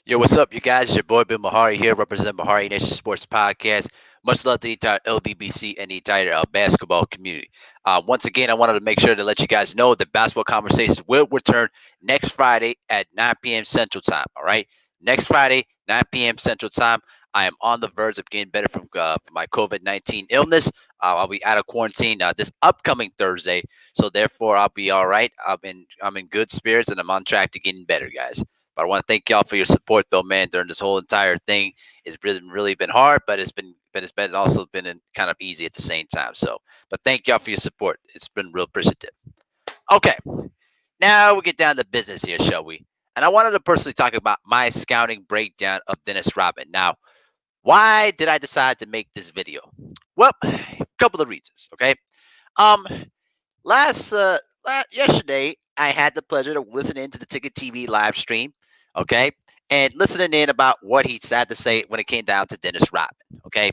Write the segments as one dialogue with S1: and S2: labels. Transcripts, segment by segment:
S1: Yo, what's up, you guys? It's your boy Bill Mahari here, representing Mahari Nation Sports Podcast. Much love to the entire LDBC and the entire basketball community. Once again, I wanted to make sure to let you guys know that basketball conversations will return next Friday at 9 p.m. Central Time. All right, next Friday, 9 p.m. Central Time. I am on the verge of getting better from my COVID-19 illness. I'll be out of quarantine this upcoming Thursday, so therefore I'll be all right. I'm in good spirits and I'm on track to getting better, guys. But I want to thank y'all for your support, though, man. During this whole entire thing, it's really been hard, but it's been also been kind of easy at the same time. So, but thank y'all for your support. It's been real appreciative. Okay, now we get down to business here, shall we? And I wanted to personally talk about my scouting breakdown of Dennis Rodman. Now, why did I decide to make this video? Well, a couple of reasons. Okay, um, yesterday I had the pleasure of listening to the Ticket TV live stream, okay, and listening in about what he had to say when it came down to Dennis Rodman, okay.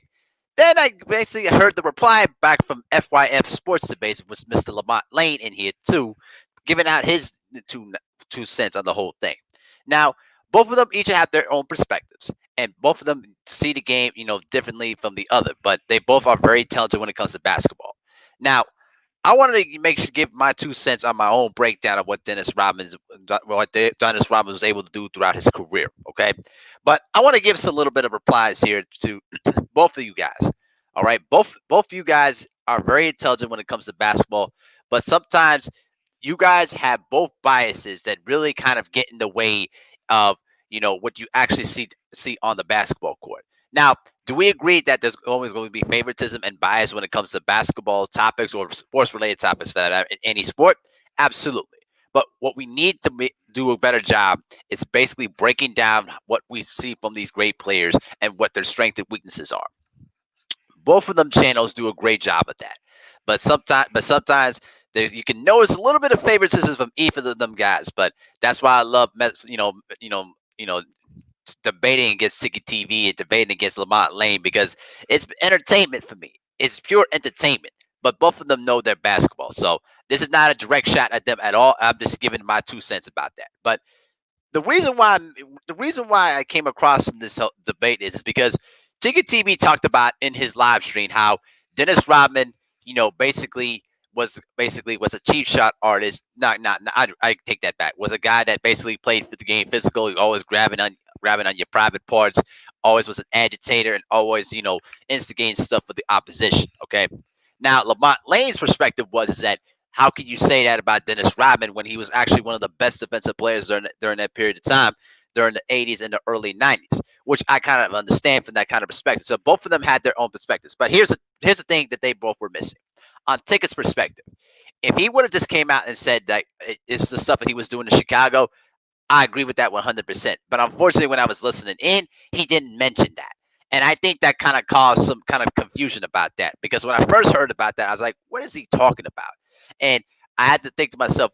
S1: Then I basically heard the reply back from FYF Sports Debates with Mr. Lamont Lane in here too, giving out his two two cents on the whole thing. Now, both of them each have their own perspectives, and both of them see the game, differently from the other. But they both are very talented when it comes to basketball. Now, I wanted to give my 2 cents on my own breakdown of Dennis Rodman was able to do throughout his career. Okay, but I want to give us a little bit of replies here to both of you guys. All right, both of you guys are very intelligent when it comes to basketball, but sometimes you guys have both biases that really kind of get in the way of what you actually see on the basketball court. Now, do we agree that there's always going to be favoritism and bias when it comes to basketball topics or sports related topics for that in any sport? Absolutely. But what we need to do a better job is basically breaking down what we see from these great players and what their strengths and weaknesses are. Both of them channels do a great job of that. But sometimes you can notice a little bit of favoritism from each of them guys. But that's why I love you know debating against TICKETtv and debating against Lamont Lane because it's entertainment for me. It's pure entertainment. But both of them know their basketball. So this is not a direct shot at them at all. I'm just giving my 2 cents about that. But the reason why I came across from this debate is because Ticket TV talked about in his live stream how Dennis Rodman, basically was a cheap shot artist. Not I take that back. Was a guy that basically played the game physical, always grabbing on your private parts, always was an agitator, and always instigating stuff for the opposition. Okay. Now Lamont Lane's perspective was is that how can you say that about Dennis Rodman when he was actually one of the best defensive players during that period of time, during the 80s and the early 90s, which I kind of understand from that kind of perspective. So both of them had their own perspectives. But here's the thing that they both were missing. On Ticket's perspective, if he would have just came out and said that it's the stuff that he was doing in Chicago, I agree with that 100%. But unfortunately, when I was listening in, he didn't mention that. And I think that kind of caused some kind of confusion about that because when I first heard about that, I was like, what is he talking about? And I had to think to myself,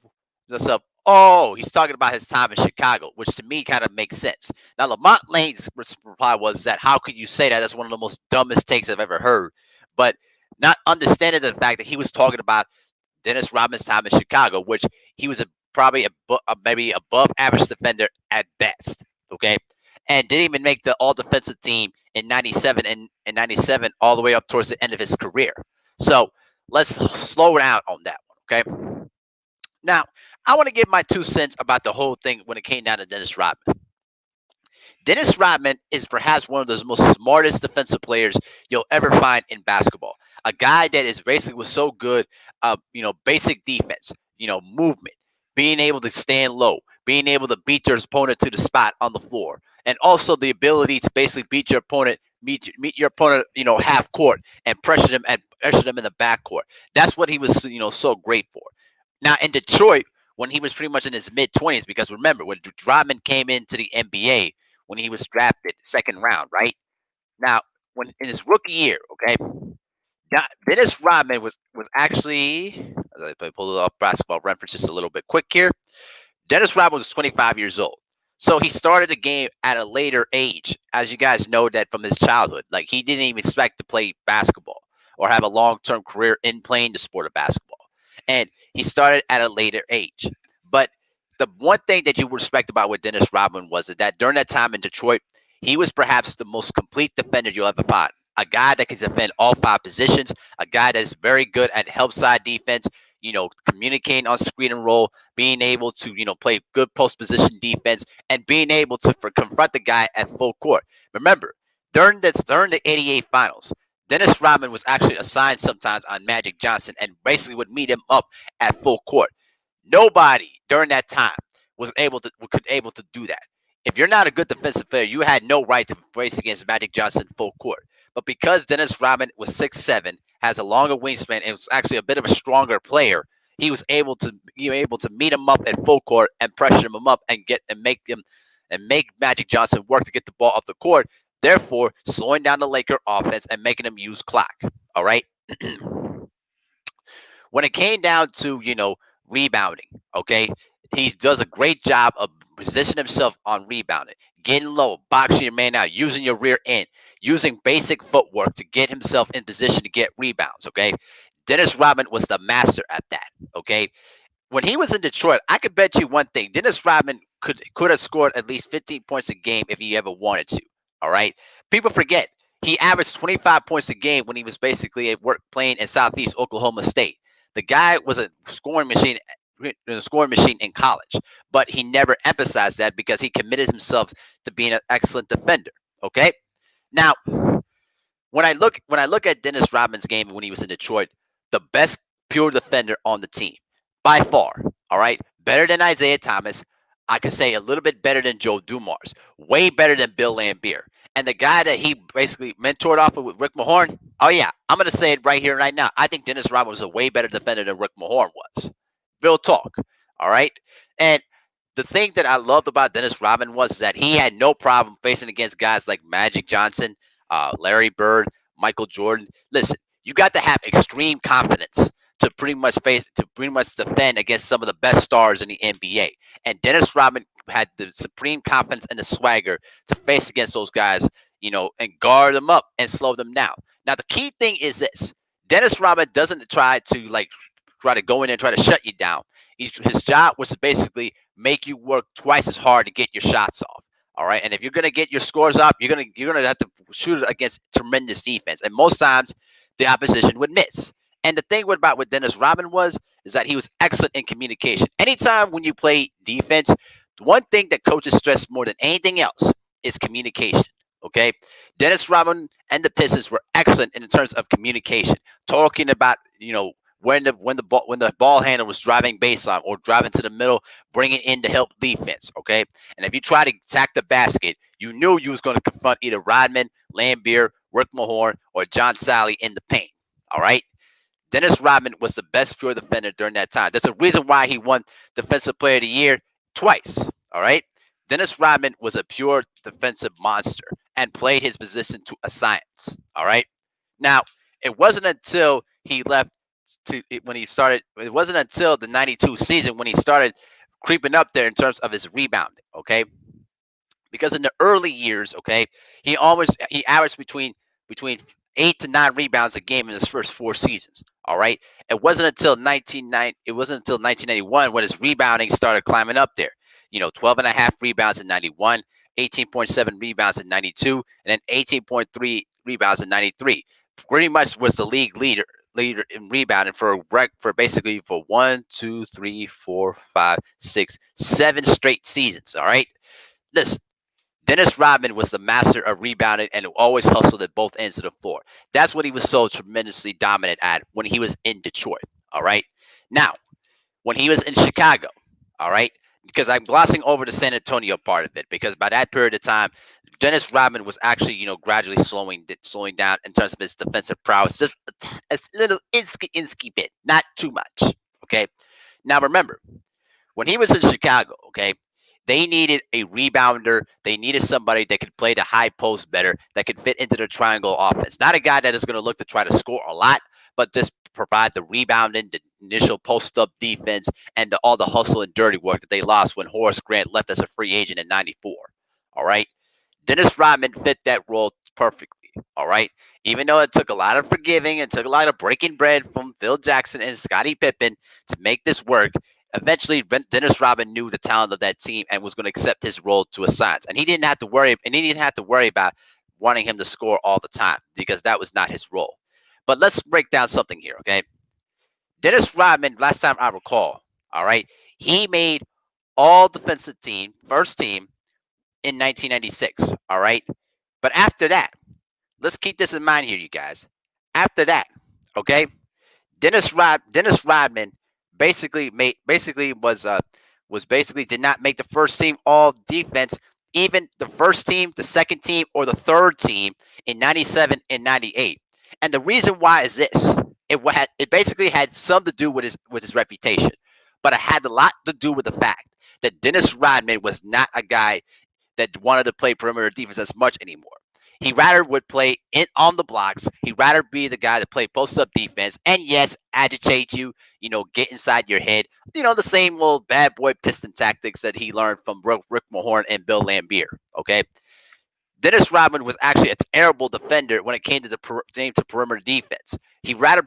S1: oh, he's talking about his time in Chicago, which to me kind of makes sense. Now, Lamont Lane's reply was that how could you say that? That's one of the most dumbest takes I've ever heard. But not understanding the fact that he was talking about Dennis Rodman's time in Chicago, which he was probably maybe above average defender at best. Okay, and didn't even make the All Defensive team in '97 and '97 all the way up towards the end of his career. So let's slow down on that one. Okay. Now I want to give my 2 cents about the whole thing when it came down to Dennis Rodman. Dennis Rodman is perhaps one of the most smartest defensive players you'll ever find in basketball. A guy that is basically was so good, basic defense, movement, being able to stand low, being able to beat your opponent to the spot on the floor, and also the ability to basically meet your opponent, half court and pressure them in the backcourt. That's what he was, so great for. Now in Detroit, when he was pretty much in his mid 20s, because remember when Rodman came into the NBA when he was drafted second round, right? Now, when in his rookie year, okay, Dennis Rodman was actually as I pull it up basketball reference just a little bit quick here. Dennis Rodman was 25 years old. So he started the game at a later age, as you guys know that from his childhood. Like he didn't even expect to play basketball or have a long-term career in playing the sport of basketball. And he started at a later age. But the one thing that you respect about what Dennis Rodman was is that during that time in Detroit, he was perhaps the most complete defender you'll ever find. A guy that can defend all five positions, a guy that is very good at help side defense, communicating on screen and roll, being able to, play good post position defense, and being able to confront the guy at full court. Remember, during the '88 finals, Dennis Rodman was actually assigned sometimes on Magic Johnson and basically would meet him up at full court. Nobody during that time was able to do that. If you're not a good defensive player, you had no right to race against Magic Johnson full court. But because Dennis Rodman was 6'7", has a longer wingspan, and was actually a bit of a stronger player, he was able to meet him up at full court and pressure him up and make Magic Johnson work to get the ball up the court, therefore slowing down the Laker offense and making them use clock. All right. When it came down to rebounding, okay, he does a great job of positioning himself on rebounding, getting low, boxing your man out, using your rear end, using basic footwork to get himself in position to get rebounds. Okay, Dennis Rodman was the master at that. Okay, when he was in Detroit, I could bet you one thing: Dennis Rodman could have scored at least 15 points a game if he ever wanted to. All right, people forget he averaged 25 points a game when he was basically at work playing in Southeast Oklahoma State. The guy was a scoring machine in college, but he never emphasized that because he committed himself to being an excellent defender. Okay, now when I look at Dennis Rodman's game when he was in Detroit, the best pure defender on the team by far. All right, better than Isaiah Thomas. I could say a little bit better than Joe Dumars. Way better than Bill Laimbeer. And the guy that he basically mentored off of with Rick Mahorn. Oh yeah, I'm gonna say it right here, right now. I think Dennis Rodman was a way better defender than Rick Mahorn was. Real talk. All right, and the thing that I loved about Dennis Rodman was that he had no problem facing against guys like Magic Johnson, Larry Bird, Michael Jordan. Listen, you got to have extreme confidence to pretty much defend against some of the best stars in the NBA. And Dennis Rodman had the supreme confidence and the swagger to face against those guys, and guard them up and slow them down. Now the key thing is this: Dennis Rodman doesn't try to go in there and try to shut you down. His job was to basically make you work twice as hard to get your shots off. All right, and if you're gonna get your scores up, you're gonna have to shoot it against tremendous defense, and most times the opposition would miss. And the thing about what Dennis Rodman was is that he was excellent in communication. Anytime when you play defense, the one thing that coaches stress more than anything else is communication. Okay, Dennis Rodman and the Pistons were excellent in terms of communication, talking about when the ball handler was driving baseline or driving to the middle, bringing in to help defense. Okay, and if you try to attack the basket, you knew you was going to confront either Rodman, Lambeer, Rick Mahorn, or John Sally in the paint. All right. Dennis Rodman was the best pure defender during that time. There's a reason why he won Defensive Player of the Year twice. All right. Dennis Rodman was a pure defensive monster and played his position to a science. All right. Now, it wasn't until he left when he started. It wasn't until the '92 season when he started creeping up there in terms of his rebounding. Okay, because in the early years, okay, he averaged between 8 to 9 rebounds a game in his first 4 seasons. All right, it wasn't until 1991 when his rebounding started climbing up there. 12 and a half rebounds in '91, 18.7 rebounds in '92, and then 18.3 rebounds in '93. Pretty much was the leader in rebounding for basically for 1, 2, 3, 4, 5, 6, 7 straight seasons. All right, listen. Dennis Rodman was the master of rebounding and always hustled at both ends of the floor. That's what he was so tremendously dominant at when he was in Detroit. All right. Now, when he was in Chicago, all right, because I'm glossing over the San Antonio part of it, because by that period of time, Dennis Rodman was actually, gradually slowing down in terms of his defensive prowess, just a little insky bit, not too much. Okay. Now remember, when he was in Chicago, okay, they needed a rebounder. They needed somebody that could play the high post better, that could fit into the triangle offense. Not a guy that is going to look to try to score a lot, but just provide the rebounding, the initial post up defense, and all the hustle and dirty work that they lost when Horace Grant left as a free agent in '94. All right. Dennis Rodman fit that role perfectly. All right. Even though it took a lot of forgiving and took a lot of breaking bread from Phil Jackson and Scottie Pippen to make this work, Eventually, Dennis Rodman knew the talent of that team and was going to accept his role to a science. And he didn't have to worry. And he didn't have to worry about wanting him to score all the time because that was not his role. But let's break down something here, okay? Dennis Rodman, last time I recall, all right, he made all defensive team, first team in 1996, all right? But after that, let's keep this in mind here, you guys. After that, okay, Dennis Rodman basically was basically did not make the first team all defense, even the first team, the second team, or the third team in 97 and 98. And the reason why is this. It basically had some to do with his reputation, but it had a lot to do with the fact that Dennis Rodman was not a guy that wanted to play perimeter defense as much anymore. He rather would play in on the blocks. He'd rather be the guy to play post up defense and yes, agitate you, get inside your head. The same old bad boy piston tactics that he learned from Rick Mahorn and Bill Lambier. Okay. Dennis Rodman was actually a terrible defender when it came to perimeter defense. He rather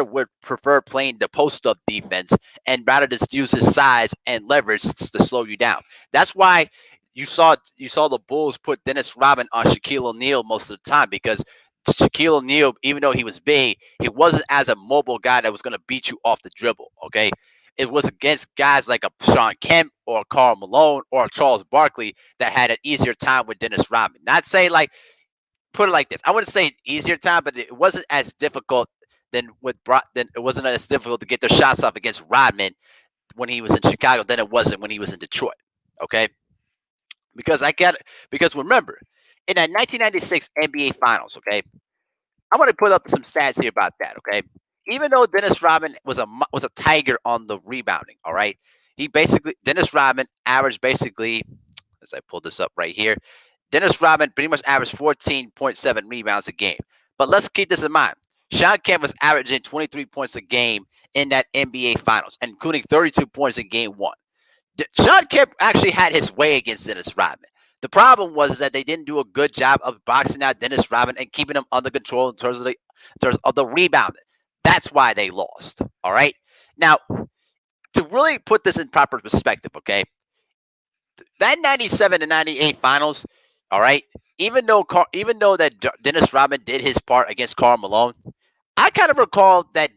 S1: would prefer playing the post up defense and rather just use his size and leverage to slow you down. That's why you saw the Bulls put Dennis Rodman on Shaquille O'Neal most of the time because Shaquille O'Neal, even though he was big, he wasn't as a mobile guy that was going to beat you off the dribble. Okay, it was against guys like a Sean Kemp or Karl Malone or Charles Barkley that had an easier time with Dennis Rodman. Not say like put it like this. I wouldn't say easier time, but it wasn't as difficult than it wasn't as difficult to get their shots off against Rodman when he was in Chicago than it wasn't when he was in Detroit. Okay, because I get it. Because remember, in that 1996 NBA Finals, okay, I'm going to put up some stats here about that. Okay, even though Dennis Rodman was a tiger on the rebounding, all right, Dennis Rodman averaged basically, as I pull this up right here, Dennis Rodman pretty much averaged 14.7 rebounds a game. But let's keep this in mind. Sean Kemp was averaging 23 points a game in that NBA Finals, including 32 points in Game One. Sean Kemp actually had his way against Dennis Rodman. The problem was that they didn't do a good job of boxing out Dennis Rodman and keeping him under control in terms of the rebounding. That's why they lost. All right. Now, to really put this in proper perspective, okay, that 97 to 98 finals, all right, even though that Dennis Rodman did his part against Karl Malone, I kind of recall that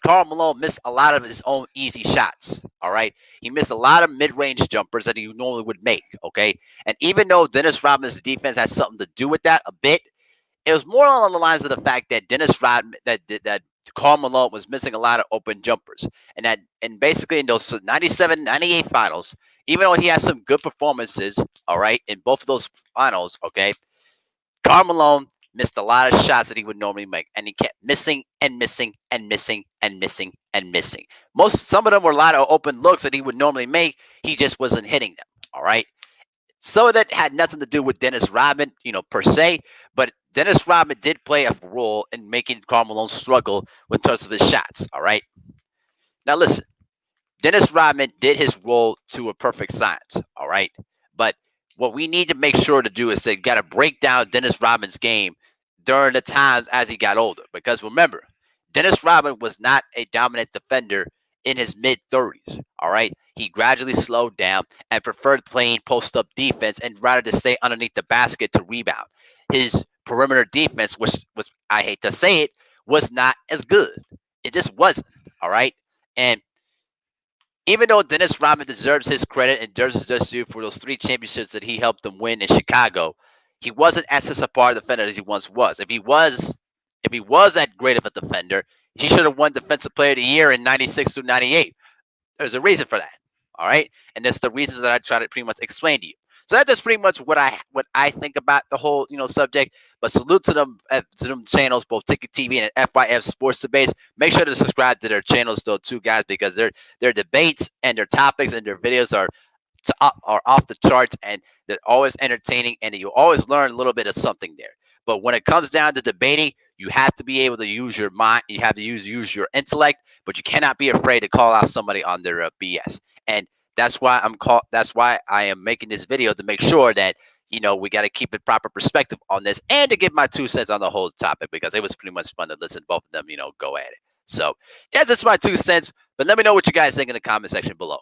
S1: Karl Malone missed a lot of his own easy shots. All right, he missed a lot of mid-range jumpers that he normally would make. Okay, and even though Dennis Rodman's defense has something to do with that a bit, it was more along the lines of the fact that Dennis Rodman that Karl Malone was missing a lot of open jumpers, and basically in those 97, 98 finals, even though he had some good performances, all right, in both of those finals, okay, Karl Malone missed a lot of shots that he would normally make, and he kept missing and missing and missing and missing and missing. Some of them were a lot of open looks that he would normally make. He just wasn't hitting them. All right. Some of that had nothing to do with Dennis Rodman, per se, but Dennis Rodman did play a role in making Karl Malone struggle in terms of his shots. All right. Now listen. Dennis Rodman did his role to a perfect science, all right? But what we need to make sure to do is say, got to break down Dennis Rodman's game during the times as he got older. Because remember, Dennis Rodman was not a dominant defender in his mid 30s, all right? He gradually slowed down and preferred playing post up defense and rather to stay underneath the basket to rebound. His perimeter defense, which was, I hate to say it, was not as good. It just wasn't, all right? And even though Dennis Rodman deserves his credit and deserves his due for those three championships that he helped them win in Chicago, he wasn't as a par defender as he once was. If he was that great of a defender, he should have won Defensive Player of the Year in '96 through '98. There's a reason for that. All right, and that's the reasons that I try to pretty much explain to you. So that's just pretty much what I think about the whole subject. But salute to them channels, both Ticket TV and FYF Sports Debates. Make sure to subscribe to their channels though too, guys, because their debates and their topics and their videos are off the charts and they're always entertaining and you always learn a little bit of something there. But when it comes down to debating, you have to be able to use your mind. You have to use your intellect, but you cannot be afraid to call out somebody on their BS. And That's why I am making this video to make sure that we got to keep a proper perspective on this and to give my 2 cents on the whole topic because it was pretty much fun to listen to both of them go at it. So that's just my 2 cents. But let me know what you guys think in the comment section below.